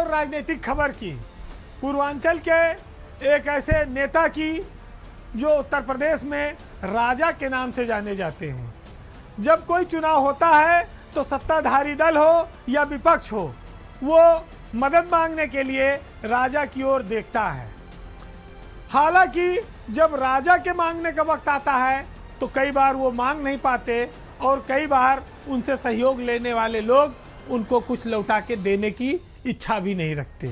और राजनीतिक खबर की, पूर्वांचल के एक ऐसे नेता की जो उत्तर प्रदेश में राजा के नाम से जाने जाते हैं। जब कोई चुनाव होता है तो सत्ताधारी दल हो या विपक्ष हो, वो मदद मांगने के लिए राजा की ओर देखता है। हालांकि जब राजा के मांगने का वक्त आता है तो कई बार वो मांग नहीं पाते और कई बार उनसे सहयोग लेने वाले लोग उनको कुछ लौटा के देने की इच्छा भी नहीं रखते।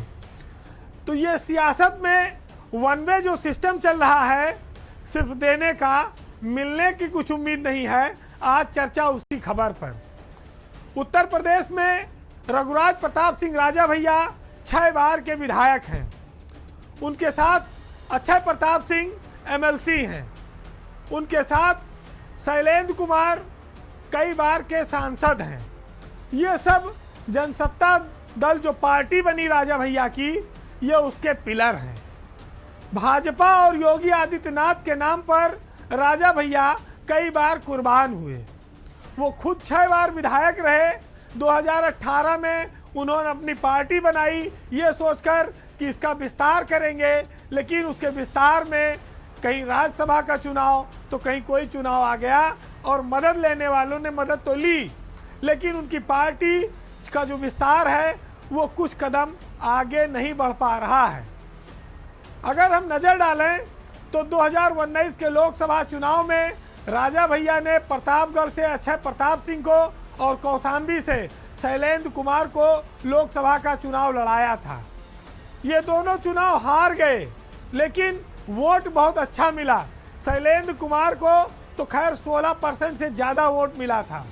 तो ये सियासत में वन वे जो सिस्टम चल रहा है, सिर्फ देने का, मिलने की कुछ उम्मीद नहीं है। आज चर्चा उसी खबर पर। उत्तर प्रदेश में रघुराज प्रताप सिंह राजा भैया 6 बार के विधायक हैं। उनके साथ अक्षय प्रताप सिंह एमएलसी हैं। उनके साथ शैलेंद्र कुमार कई बार के सांसद हैं। ये सब जनसत्ता दल जो पार्टी बनी राजा भैया की, ये उसके पिलर हैं। भाजपा और योगी आदित्यनाथ के नाम पर राजा भैया कई बार कुर्बान हुए। वो खुद 6 बार विधायक रहे। 2018 में उन्होंने अपनी पार्टी बनाई ये सोचकर कि इसका विस्तार करेंगे, लेकिन उसके विस्तार में कहीं राज्यसभा का चुनाव तो कहीं कोई चुनाव आ गया और मदद लेने वालों ने मदद तो ली, लेकिन उनकी पार्टी का जो विस्तार है वो कुछ कदम आगे नहीं बढ़ पा रहा है। अगर हम नज़र डालें तो 2019 के लोकसभा चुनाव में राजा भैया ने प्रतापगढ़ से अक्षय प्रताप सिंह को और कौशाम्बी से शैलेंद्र कुमार को लोकसभा का चुनाव लड़ाया था। ये दोनों चुनाव हार गए, लेकिन वोट बहुत अच्छा मिला। शैलेंद्र कुमार को तो खैर 16% से ज़्यादा वोट मिला था।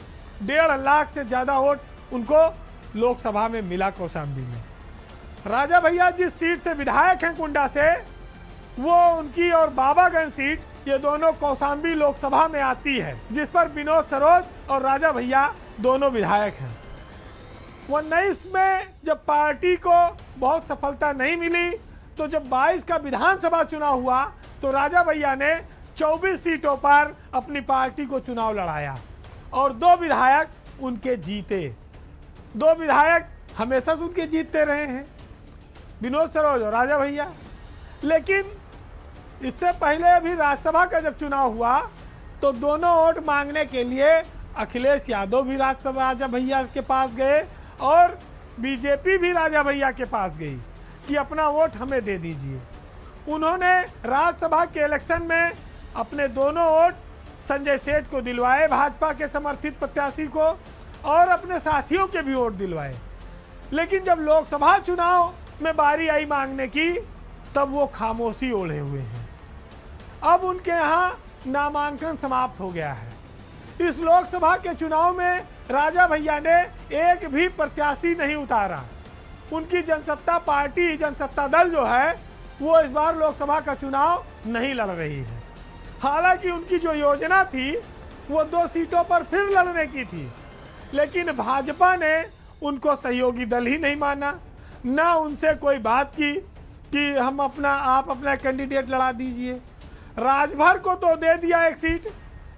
1.5 लाख से ज़्यादा वोट उनको लोकसभा में मिला कौशाम्बी में। राजा भैया जिस सीट से विधायक हैं कुंडा से, वो उनकी और बाबागंज सीट, ये दोनों कौशाम्बी लोकसभा में आती है, जिस पर विनोद सरोज और राजा भैया दोनों विधायक हैं। 19 में जब पार्टी को बहुत सफलता नहीं मिली तो जब 22 का विधानसभा चुनाव हुआ तो राजा भैया ने 24 सीटों पर अपनी पार्टी को चुनाव लड़ाया और 2 विधायक उनके जीते। 2 विधायक हमेशा से उनके जीतते रहे हैं, विनोद सरोज और राजा भैया। लेकिन इससे पहले अभी राज्यसभा का जब चुनाव हुआ तो दोनों वोट मांगने के लिए अखिलेश यादव भी राज्यसभा राजा भैया के पास गए और बीजेपी भी राजा भैया के पास गई कि अपना वोट हमें दे दीजिए। उन्होंने राज्यसभा के इलेक्शन में अपने दोनों वोट संजय सेठ को दिलवाए, भाजपा के समर्थित प्रत्याशी को, और अपने साथियों के भी वोट दिलवाए। लेकिन जब लोकसभा चुनाव में बारी आई मांगने की, तब वो खामोशी ओढ़े हुए हैं। अब उनके यहाँ नामांकन समाप्त हो गया है। इस लोकसभा के चुनाव में राजा भैया ने एक भी प्रत्याशी नहीं उतारा। उनकी जनसत्ता पार्टी, जनसत्ता दल जो है, वो इस बार लोकसभा का चुनाव नहीं लड़ रही है। हालांकि उनकी जो योजना थी वो 2 सीटों पर फिर लड़ने की थी, लेकिन भाजपा ने उनको सहयोगी दल ही नहीं माना, ना उनसे कोई बात की कि आप अपना कैंडिडेट लड़ा दीजिए। राजभर को तो दे दिया 1 सीट,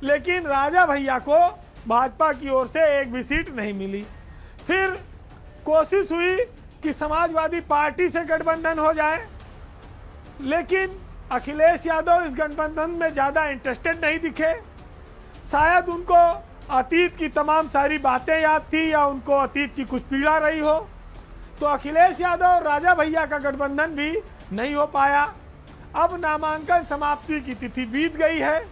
लेकिन राजा भैया को भाजपा की ओर से एक भी सीट नहीं मिली। फिर कोशिश हुई कि समाजवादी पार्टी से गठबंधन हो जाए, लेकिन अखिलेश यादव इस गठबंधन में ज़्यादा इंटरेस्टेड नहीं दिखे। शायद उनको अतीत की तमाम सारी बातें याद थी या उनको अतीत की कुछ पीड़ा रही हो, तो अखिलेश यादव और राजा भैया का गठबंधन भी नहीं हो पाया। अब नामांकन समाप्ति की तिथि बीत गई है।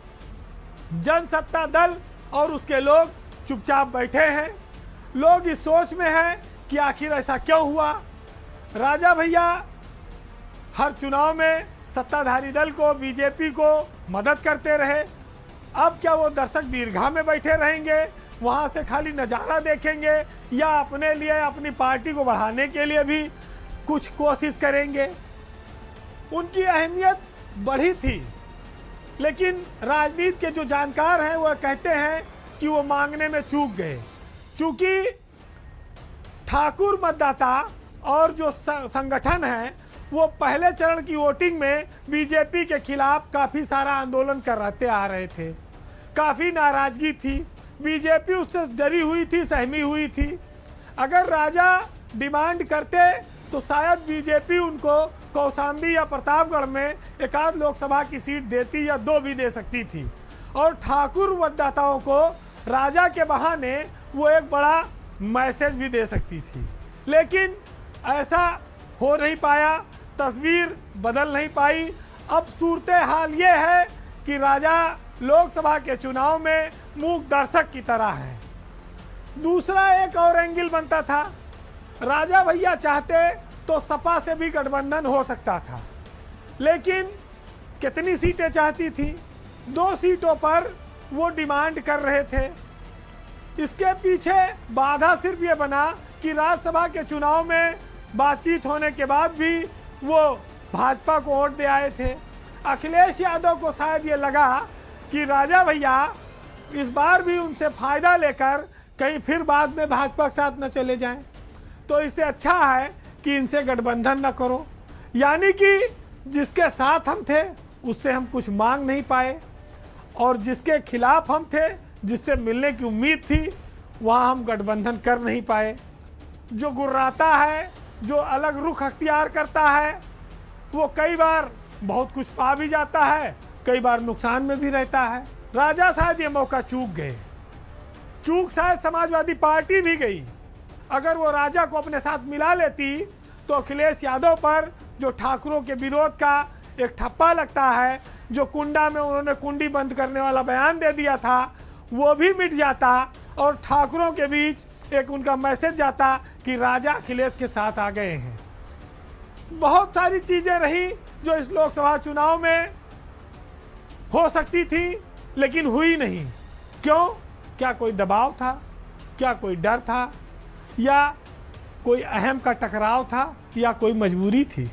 जनसत्ता दल और उसके लोग चुपचाप बैठे हैं। लोग इस सोच में हैं कि आखिर ऐसा क्यों हुआ। राजा भैया हर चुनाव में सत्ताधारी दल को, बीजेपी को मदद करते रहे। अब क्या वो दर्शक दीर्घा में बैठे रहेंगे, वहाँ से खाली नज़ारा देखेंगे, या अपने लिए, अपनी पार्टी को बढ़ाने के लिए भी कुछ कोशिश करेंगे? उनकी अहमियत बढ़ी थी, लेकिन राजनीति के जो जानकार हैं वो कहते हैं कि वो मांगने में चूक गए। चूँकि ठाकुर मतदाता और जो संगठन है वो पहले चरण की वोटिंग में बीजेपी के खिलाफ काफ़ी सारा आंदोलन कराते आ रहे थे। काफ़ी नाराज़गी थी, बीजेपी उससे डरी हुई थी, सहमी हुई थी। अगर राजा डिमांड करते तो शायद बीजेपी उनको कौशाम्बी या प्रतापगढ़ में एक आध लोकसभा की सीट देती या 2 भी दे सकती थी, और ठाकुर मतदाताओं को राजा के बहाने वो एक बड़ा मैसेज भी दे सकती थी। लेकिन ऐसा हो नहीं पाया, तस्वीर बदल नहीं पाई। अब सूरत हाल ये है कि राजा लोकसभा के चुनाव में मूक दर्शक की तरह है। दूसरा एक और एंगल बनता था, राजा भैया चाहते तो सपा से भी गठबंधन हो सकता था, लेकिन कितनी सीटें चाहती थी? 2 सीटों पर वो डिमांड कर रहे थे। इसके पीछे बाधा सिर्फ ये बना कि राज्यसभा के चुनाव में बातचीत होने के बाद भी वो भाजपा को वोट दे आए थे। अखिलेश यादव को शायद ये लगा कि राजा भैया इस बार भी उनसे फायदा लेकर कहीं फिर बाद में भाजपा के साथ न चले जाएं, तो इससे अच्छा है कि इनसे गठबंधन न करो। यानी कि जिसके साथ हम थे उससे हम कुछ मांग नहीं पाए, और जिसके खिलाफ हम थे, जिससे मिलने की उम्मीद थी, वहाँ हम गठबंधन कर नहीं पाए। जो गुर्राता है, जो अलग रुख अख्तियार करता है, वो कई बार बहुत कुछ पा भी जाता है, कई बार नुकसान में भी रहता है। राजा शायद ये मौका चूक गए। चूक शायद समाजवादी पार्टी भी गई। अगर वो राजा को अपने साथ मिला लेती तो अखिलेश यादव पर जो ठाकुरों के विरोध का एक ठप्पा लगता है, जो कुंडा में उन्होंने कुंडी बंद करने वाला बयान दे दिया था, वो भी मिट जाता और ठाकुरों के बीच एक उनका मैसेज जाता कि राजा अखिलेश के साथ आ गए हैं। बहुत सारी चीज़ें रही जो इस लोकसभा चुनाव में हो सकती थी, लेकिन हुई नहीं। क्यों? क्या कोई दबाव था? क्या कोई डर था? या कोई अहम का टकराव था? या कोई मजबूरी थी?